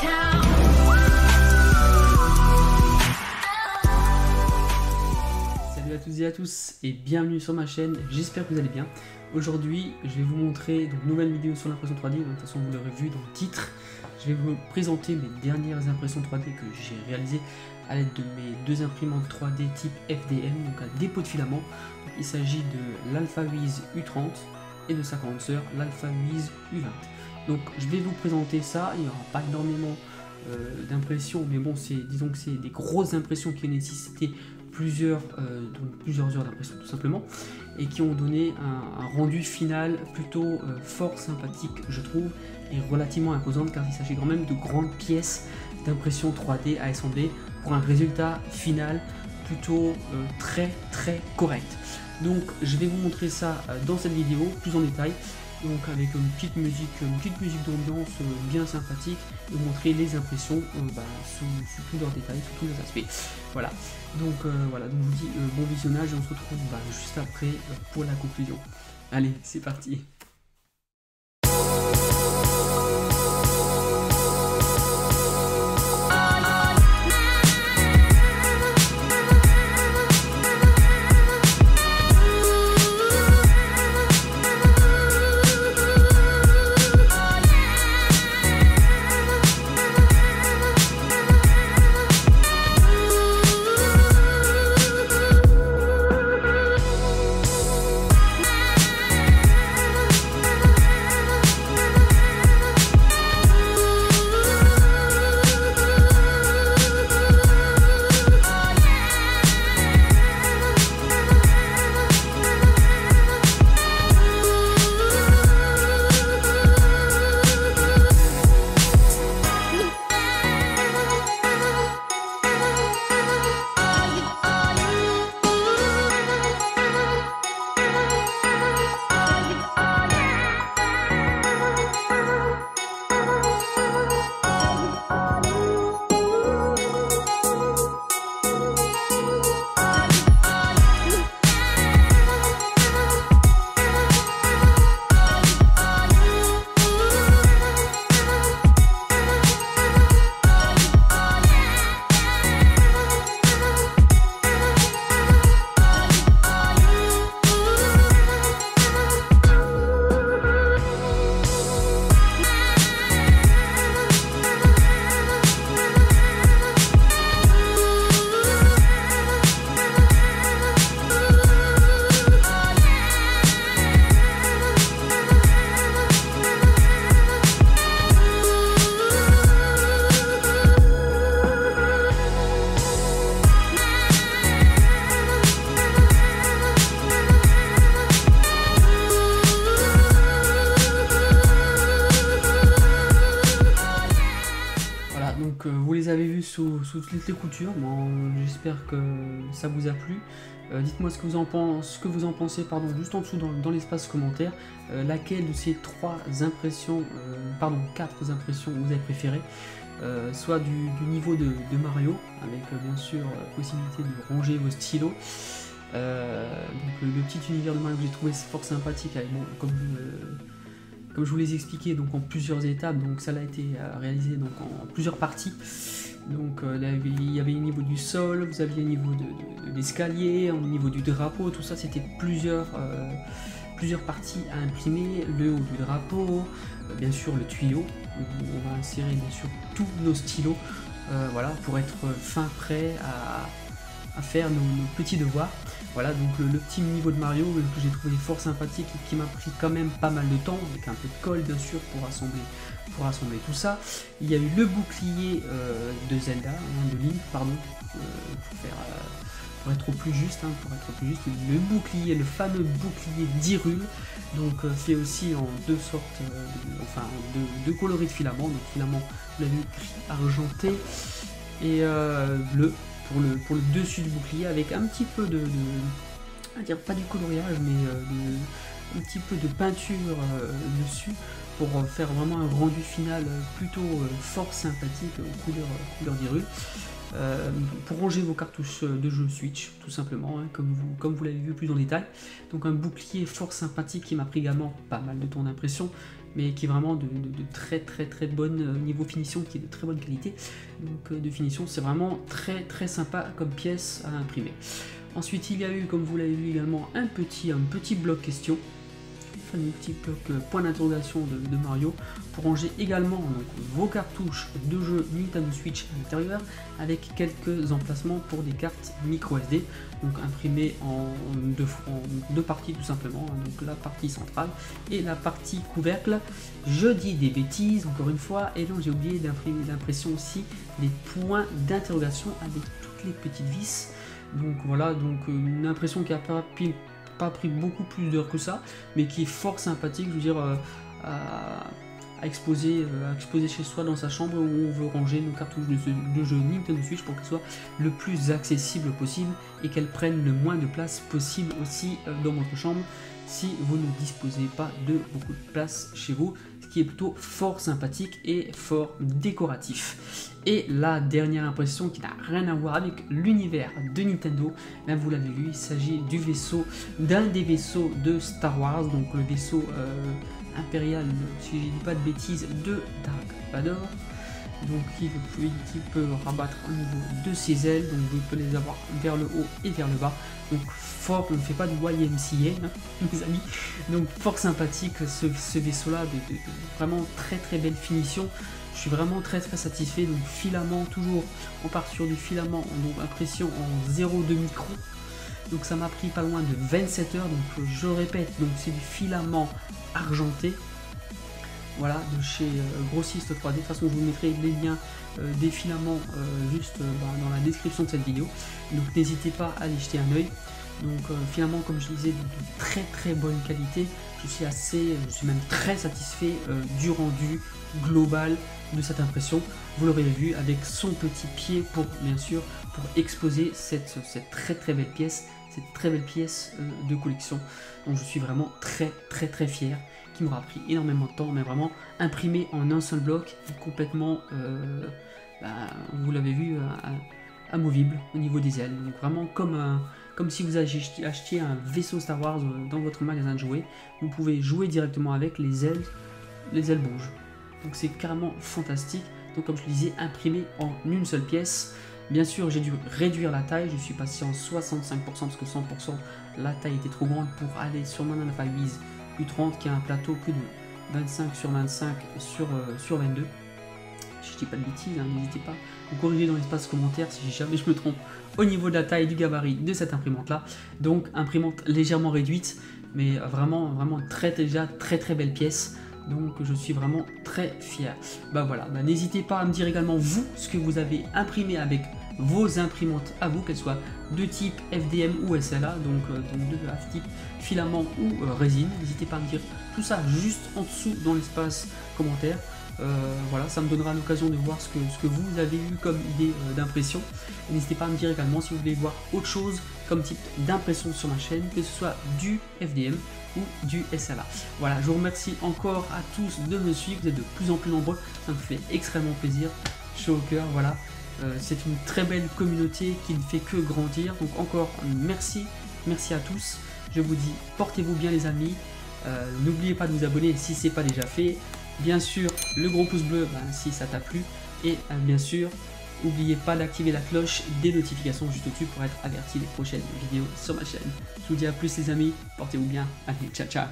Salut à toutes et à tous et bienvenue sur ma chaîne, j'espère que vous allez bien. Aujourd'hui je vais vous montrer une nouvelle vidéo sur l'impression 3D, de toute façon vous l'aurez vu dans le titre. Je vais vous présenter mes dernières impressions 3D que j'ai réalisées à l'aide de mes deux imprimantes 3D type FDM, donc à dépôt de filament. Donc, il s'agit de l'Alphaviz U30 et de sa grande sœur l'Alphaviz U20. Donc je vais vous présenter ça, il n'y aura pas énormément d'impressions, mais bon, disons que c'est des grosses impressions qui ont nécessité plusieurs heures d'impression tout simplement, et qui ont donné un rendu final plutôt fort sympathique je trouve, et relativement imposante car il s'agit quand même de grandes pièces d'impression 3D à assembler pour un résultat final plutôt très correct. Donc je vais vous montrer ça dans cette vidéo plus en détail, donc avec une petite musique d'ambiance bien sympathique, et vous montrer les impressions sous tous leurs détails, sous tous les aspects. Voilà, donc je vous dis bon visionnage et on se retrouve juste après pour la conclusion. Allez, c'est parti. Donc vous les avez vus sous toutes les coutures. Bon, j'espère que ça vous a plu. Dites-moi ce que vous en pensez, juste en dessous dans l'espace commentaire. Laquelle de ces quatre impressions vous avez préféré, soit du niveau de Mario, avec bien sûr possibilité de ranger vos stylos. Donc le petit univers de Mario que j'ai trouvé fort sympathique, avec, comme je vous les expliquais, donc en plusieurs étapes, donc ça a été réalisé donc en plusieurs parties. Donc il y avait au niveau du sol, vous aviez au niveau de l'escalier, au niveau du drapeau, tout ça c'était plusieurs parties à imprimer, le haut du drapeau, bien sûr le tuyau, où on va insérer bien sûr tous nos stylos, voilà, pour être fin prêt à faire nos petits devoirs. Voilà, donc le petit niveau de Mario que j'ai trouvé fort sympathique et qui m'a pris quand même pas mal de temps, avec un peu de colle bien sûr pour assembler tout ça. Il y a eu le bouclier de Zelda, de Link, pardon, pour être plus juste, le bouclier, le fameux bouclier d'Hyrule, donc fait aussi en deux sortes, deux coloris de filaments, donc filament, vous l'avez vu, gris argenté et bleu pour le dessus du bouclier, avec un petit peu pas du coloriage, mais un petit peu de peinture dessus, pour faire vraiment un rendu final plutôt fort sympathique aux couleurs d'Hyrule. Pour ranger vos cartouches de jeu Switch, tout simplement, hein, comme vous l'avez vu plus en détail. Donc un bouclier fort sympathique qui m'a pris également pas mal de temps d'impression, mais qui est vraiment de très bonne niveau finition, qui est de très bonne qualité. Donc de finition, c'est vraiment très sympa comme pièce à imprimer. Ensuite, il y a eu, comme vous l'avez vu également, un petit bloc question. Un petit bloc point d'interrogation de Mario pour ranger également donc, vos cartouches de jeux Nintendo Switch à l'intérieur, avec quelques emplacements pour des cartes micro SD, donc imprimées en deux parties tout simplement, hein, donc la partie centrale et la partie couvercle. Je dis des bêtises encore une fois, et donc j'ai oublié d'imprimer l'impression aussi des points d'interrogation avec toutes les petites vis. Donc voilà, donc une impression qui a pas pris beaucoup plus d'heures que ça, mais qui est fort sympathique, je veux dire, à exposer chez soi dans sa chambre où on veut ranger nos cartouches de jeux Nintendo Switch pour qu'elles soient le plus accessibles possible et qu'elles prennent le moins de place possible aussi dans votre chambre si vous ne disposez pas de beaucoup de place chez vous, ce qui est plutôt fort sympathique et fort décoratif. Et la dernière impression qui n'a rien à voir avec l'univers de Nintendo, là vous l'avez vu, il s'agit du vaisseau, d'un des vaisseaux de Star Wars, donc le vaisseau impérial, si je ne dis pas de bêtises, de Dark Vador, donc qui peut rabattre au niveau de ses ailes, donc vous pouvez les avoir vers le haut et vers le bas, donc fort, on ne fait pas de YMCA, hein, mes amis, donc fort sympathique ce vaisseau là, de vraiment très belle finition. Je suis vraiment très satisfait. Donc filament, toujours on part sur du filament, donc impression en 0,2 micro, donc ça m'a pris pas loin de 27 heures. Donc je répète, donc c'est du filament argenté, voilà, de chez Grossiste 3D. De toute façon je vous mettrai les liens des filaments juste dans la description de cette vidéo, donc n'hésitez pas à aller jeter un oeil. Donc finalement, comme je disais, de très bonne qualité. Je suis même très satisfait du rendu global de cette impression. Vous l'aurez vu avec son petit pied pour, bien sûr, pour exposer cette très belle pièce, de collection. Donc je suis vraiment très fier, qui m'aura pris énormément de temps, mais vraiment imprimé en un seul bloc, complètement, vous l'avez vu, amovible au niveau des ailes. Donc vraiment comme si vous achetiez un vaisseau Star Wars dans votre magasin de jouets, vous pouvez jouer directement avec, les ailes bougent. Donc c'est carrément fantastique. Donc comme je le disais, imprimé en une seule pièce. Bien sûr, j'ai dû réduire la taille, je suis passé en 65% parce que 100% la taille était trop grande pour aller sur mon Anapagbise U30 qui a un plateau que de 25 sur 25 sur 22. Je dis pas de bêtises, hein, n'hésitez pas à vous corriger dans l'espace commentaire si jamais je me trompe au niveau de la taille, du gabarit de cette imprimante là. Donc imprimante légèrement réduite, mais vraiment déjà très belle pièce. Donc je suis vraiment très fier. Voilà, n'hésitez pas à me dire également vous ce que vous avez imprimé avec vos imprimantes à vous, qu'elles soient de type FDM ou SLA, donc de type filament ou résine. N'hésitez pas à me dire tout ça juste en dessous dans l'espace commentaire. Voilà, ça me donnera l'occasion de voir ce que vous avez eu comme idée d'impression. N'hésitez pas à me dire également si vous voulez voir autre chose comme type d'impression sur ma chaîne, que ce soit du FDM ou du SLA. Voilà, je vous remercie encore à tous de me suivre, vous êtes de plus en plus nombreux, ça me fait extrêmement plaisir, chaud au cœur, voilà. C'est une très belle communauté qui ne fait que grandir, donc encore merci à tous. Je vous dis, portez-vous bien les amis, n'oubliez pas de vous abonner si ce n'est pas déjà fait. Bien sûr, le gros pouce bleu si ça t'a plu. Et bien sûr, n'oubliez pas d'activer la cloche des notifications juste au-dessus pour être averti des prochaines vidéos sur ma chaîne. Je vous dis à plus les amis, portez-vous bien. Allez, ciao ciao.